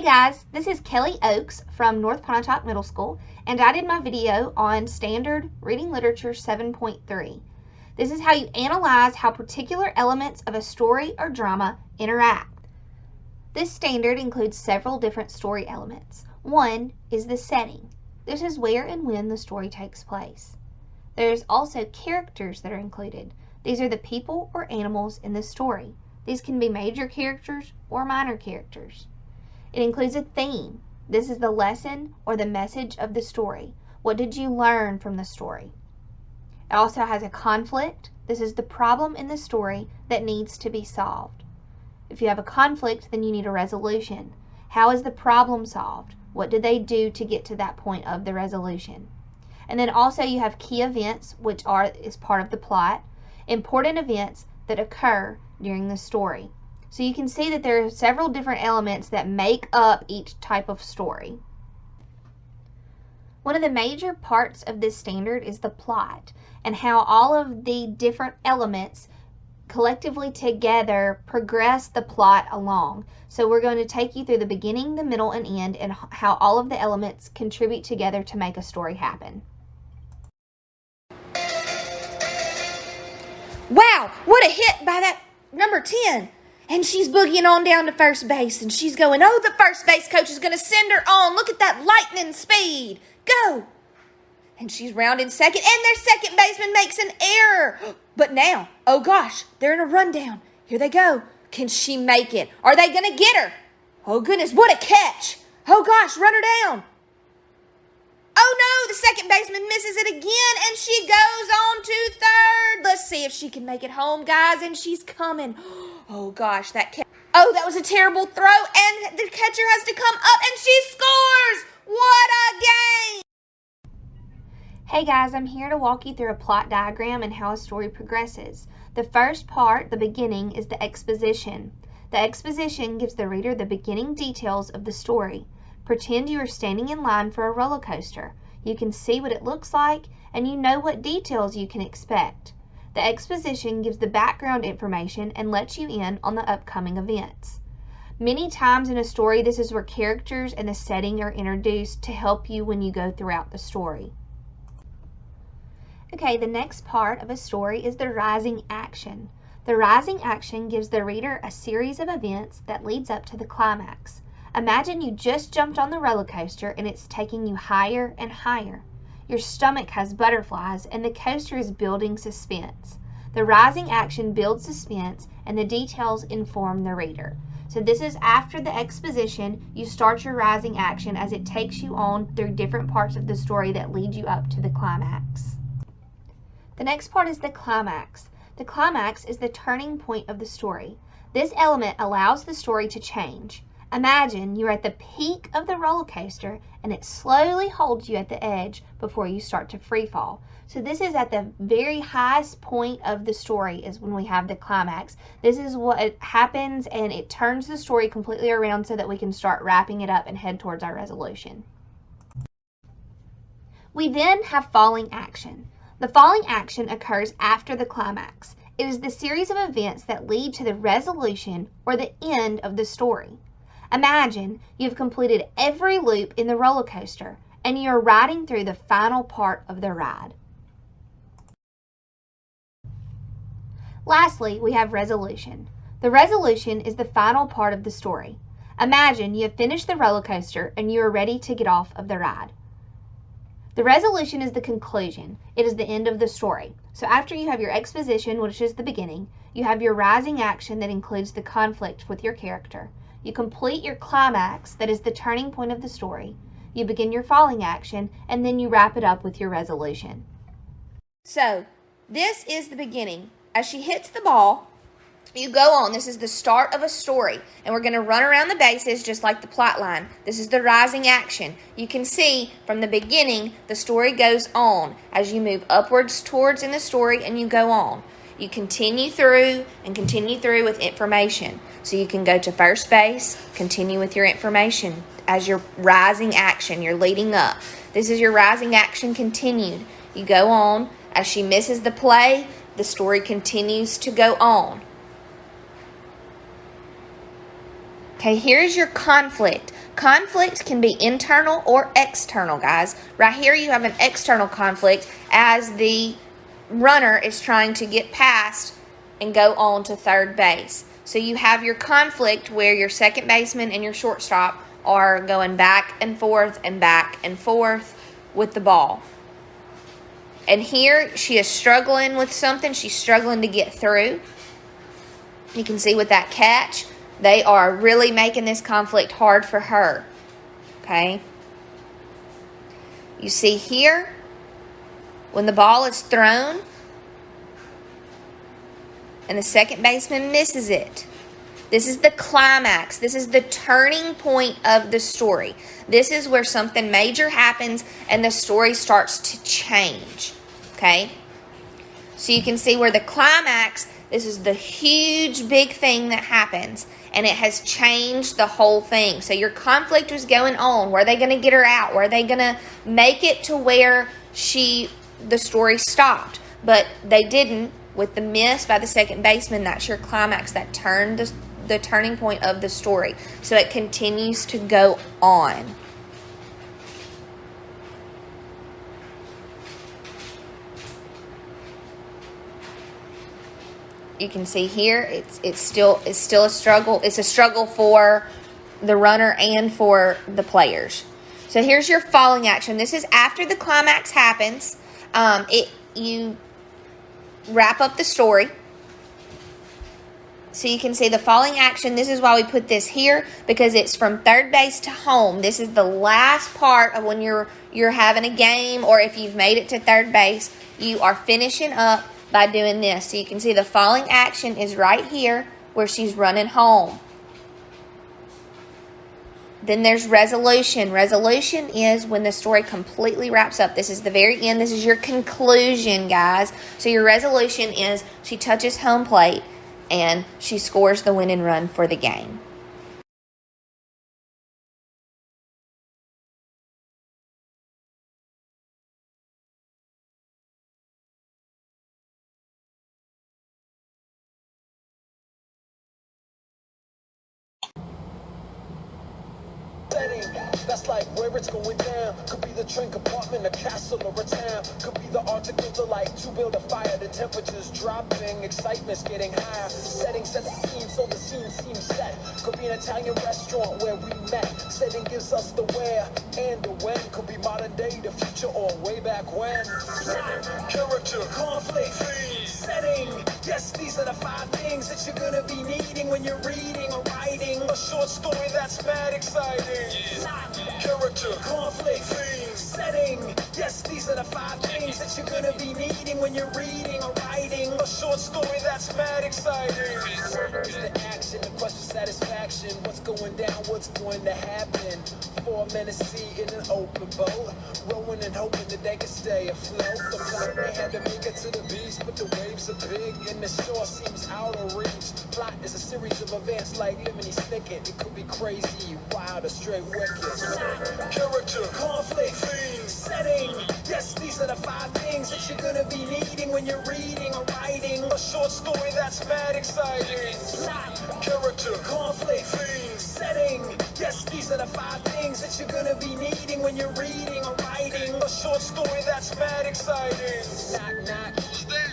guys, this is Kelly Oakes from North Pontotoc Middle School, and I did my video on Standard Reading Literature 7.3. This is how you analyze how particular elements of a story or drama interact. This standard includes several different story elements. One is the setting. This is where and when the story takes place. There's also characters that are included. These are the people or animals in the story. These can be major characters or minor characters. It includes a theme. This is the lesson or the message of the story. What did you learn from the story? It also has a conflict. This is the problem in the story that needs to be solved. If you have a conflict, then you need a resolution. How is the problem solved? What did they do to get to that point of the resolution? And then also you have key events, which is part of the plot, important events that occur during the story. So you can see that there are several different elements that make up each type of story. One of the major parts of this standard is the plot and how all of the different elements collectively together progress the plot along. So we're going to take you through the beginning, the middle, and end, and how all of the elements contribute together to make a story happen. Wow, what a hit by that number 10. And she's boogieing on down to first base, and she's going, oh, the first base coach is going to send her on. Look at that lightning speed. Go. And she's rounding second, and their second baseman makes an error. But now, oh gosh, they're in a rundown. Here they go. Can she make it? Are they going to get her? Oh goodness, what a catch. Oh gosh, run her down. Oh no, the second baseman misses it again, and she goes on to third. Let's see if she can make it home, guys, and she's coming. Oh gosh, oh, that was a terrible throw, and the catcher has to come up, and she scores. What a game. Hey guys, I'm here to walk you through a plot diagram and how a story progresses. The first part, the beginning, is the exposition. The exposition gives the reader the beginning details of the story. Pretend you are standing in line for a roller coaster. You can see what it looks like, and you know what details you can expect. The exposition gives the background information and lets you in on the upcoming events. Many times in a story, this is where characters and the setting are introduced to help you when you go throughout the story. Okay, the next part of a story is the rising action. The rising action gives the reader a series of events that leads up to the climax. Imagine you just jumped on the roller coaster and it's taking you higher and higher. Your stomach has butterflies and the coaster is building suspense. The rising action builds suspense and the details inform the reader. So this is after the exposition, you start your rising action as it takes you on through different parts of the story that lead you up to the climax. The next part is the climax. The climax is the turning point of the story. This element allows the story to change. Imagine you're at the peak of the roller coaster and it slowly holds you at the edge before you start to free fall. So this is at the very highest point of the story is when we have the climax. This is what happens and it turns the story completely around so that we can start wrapping it up and head towards our resolution. We then have falling action. The falling action occurs after the climax. It is the series of events that lead to the resolution or the end of the story. Imagine you've completed every loop in the roller coaster and you're riding through the final part of the ride. Lastly, we have resolution. The resolution is the final part of the story. Imagine you have finished the roller coaster and you are ready to get off of the ride. The resolution is the conclusion. It is the end of the story. So after you have your exposition, which is the beginning, you have your rising action that includes the conflict with your character. You complete your climax, that is the turning point of the story. You begin your falling action, and then you wrap it up with your resolution. So, this is the beginning. As she hits the ball, you go on. This is the start of a story, and we're going to run around the bases just like the plot line. This is the rising action. You can see from the beginning, the story goes on as you move upwards towards in the story, and you go on. You continue through with information. So you can go to first base, continue with your information as your rising action. You're leading up. This is your rising action continued. You go on. As she misses the play, the story continues to go on. Okay, here's your conflict. Conflict can be internal or external, guys. Right here you have an external conflict as the runner is trying to get past and go on to third base. So you have your conflict where your second baseman and your shortstop are going back and forth with the ball. And here she is struggling with something. She's struggling to get through. You can see with that catch, they are really making this conflict hard for her. Okay? You see here, when the ball is thrown and the second baseman misses it, this is the climax. This is the turning point of the story. This is where something major happens and the story starts to change. Okay? So you can see where the climax, this is the huge big thing that happens. And it has changed the whole thing. So your conflict was going on. Were they going to get her out? Were they going to make it to where the story stopped? But they didn't. With the miss by the second baseman, that's your climax. That turned the turning point of the story. So it continues to go on. You can see here, it's still a struggle. It's a struggle for the runner and for the players. So here's your falling action. This is after the climax happens. You wrap up the story. So you can see the falling action. This is why we put this here, because it's from third base to home. This is the last part of when you're having a game, or if you've made it to third base, you are finishing up by doing this. So you can see the falling action is right here where she's running home. Then there's resolution. Resolution is when the story completely wraps up. This is the very end. This is your conclusion, guys. So your resolution is she touches home plate and she scores the winning run for the game. That's like where it's going down. Could be the train compartment, a castle, or a town. Could be the Arctic delight to build a fire. The temperature's dropping, excitement's getting higher. Setting sets the scene, so the scene seems set. Could be an Italian restaurant where we met. Setting gives us the where and the when. Could be modern day, the future, or way back when. Character, conflict, theme, setting. Yes, these are the 5 things that you're gonna be needing when you're reading or writing a short story that's mad exciting. Character, conflict, theme, setting. Yes, these are the 5 things that you're gonna be needing when you're reading or writing a short story that's mad exciting. It's the action, the question, satisfaction. What's going down, what's going to happen? 4 men at sea in an open boat, rowing and hoping that they can stay afloat. The plot, they had to make it to the beach, but the waves are big and the shore seems out of reach. Plot is a series of events like Lemony Snicket. It could be crazy, wild, or straight wicked. Character, conflict, theme, setting. Yes, these are the 5 things that you're gonna be needing when you're reading or writing a short story that's mad exciting. Character, conflict, theme, setting. Yes, these are the 5 things that you're gonna be needing when you're reading or writing a short story that's mad exciting. Knock, knock.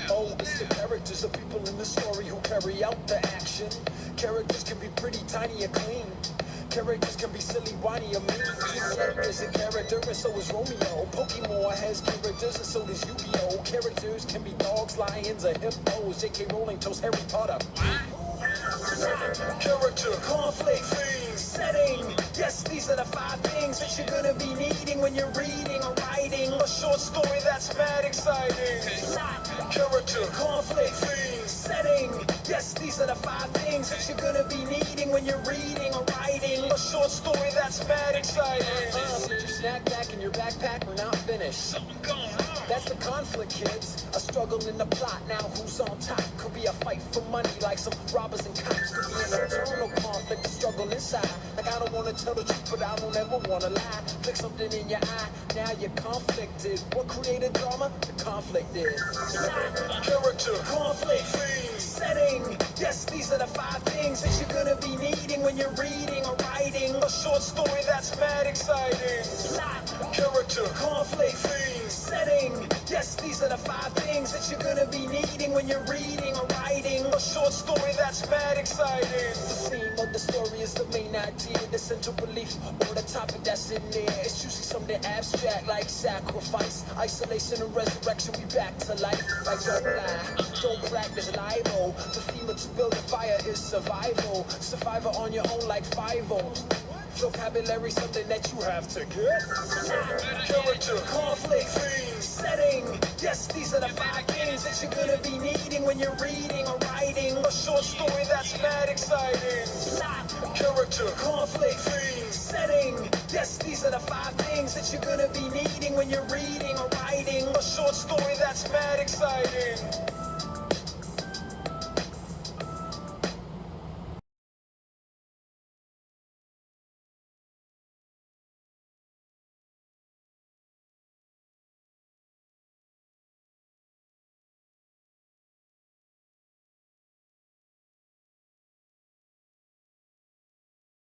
Oh, it's the characters of people in the story who carry out the action. Characters can be pretty tiny or clean. Characters can be silly, whiny, or mean. Yu-Gi-Oh is a character, and so is Romeo. Pokemon has characters, and so does Yu-Gi-Oh. Characters can be dogs, lions, or hippos. J.K. Rowling chose Harry Potter. Character, conflict, theme, setting. Yes, these are the 5 things that you're gonna be needing when you're reading or writing a short story that's mad exciting. Character, conflict, theme, setting. Yes, these are the 5 things that you're gonna be needing when you're reading or writing a short story that's mad exciting. Get your snack back in your backpack, we're not finished. Something going on. That's the conflict, kids. A struggle in the plot, now who's on top? Could be a fight for money like some robbers and cops. Could be an internal conflict, a struggle inside. Like I don't wanna tell the truth, but I don't ever wanna lie. Flick something in your eye, now you're conflicted. What created drama? The conflict did. Character, conflict, theme, setting. Yes, these are the 5 things that you're gonna be needing when you're reading or writing a short story that's mad exciting. Plot, character, conflict, theme, setting. Yes, these are the 5 things that you're gonna be needing when you're reading or writing a short story that's mad exciting. The theme of the story is the main idea, the central belief, or the topic that's in there. It's usually something abstract like sacrifice, isolation, and resurrection. We back to life. Like don't lie, don't practice libel. The theme of to build a fire is survival. Survivor on your own like 5-0. Vocabulary, something that you have to get. Character, conflict, theme, setting. Yes, these are the 5 things that you're gonna be needing when you're reading or writing a short story that's mad exciting. Plot, character, conflict, theme, setting. Yes, these are the 5 things that you're gonna be needing when you're reading or writing a short story that's mad exciting.